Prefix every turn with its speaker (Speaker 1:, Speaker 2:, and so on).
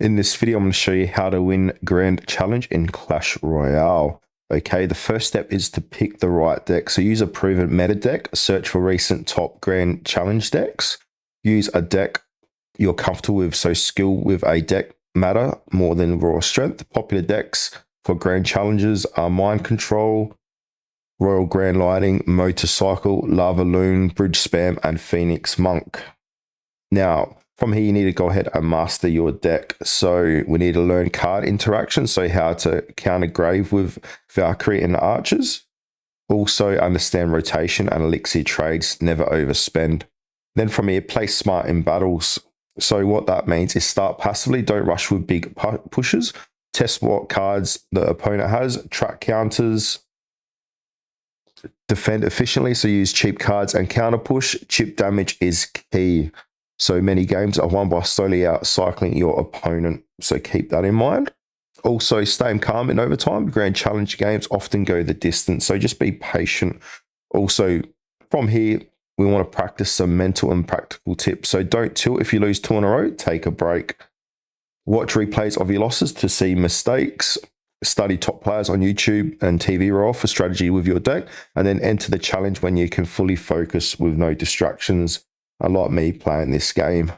Speaker 1: In this video, I'm going to show you how to win Grand Challenge in Clash Royale. Okay, the first step is to pick the right deck. So use a proven meta deck, search for recent top Grand Challenge decks, use a deck you're comfortable with, so skill with a deck matter more than raw strength. Popular decks for Grand Challenges are Mind Control, Royal Grand Lighting, Motorcycle, Lava Loon, Bridge Spam, and Phoenix Monk. Now, from here, you need to go ahead and master your deck. So we need to learn card interaction, so how to counter Grave with Valkyrie and Archers. Also understand rotation and elixir trades, never overspend. Then from here, play smart in battles. So what that means is start passively, don't rush with big pushes. Test what cards the opponent has, track counters, defend efficiently, so use cheap cards and counter push. Chip damage is key. So many games are won by slowly outcycling your opponent. So keep that in mind. Also, staying calm in overtime. Grand Challenge games often go the distance, so just be patient. Also, from here, we want to practice some mental and practical tips. So don't tilt if you lose 2 in a row, take a break. Watch replays of your losses to see mistakes. Study top players on YouTube and TV Roll for strategy with your deck. And then enter the challenge when you can fully focus with no distractions. Like me playing this game.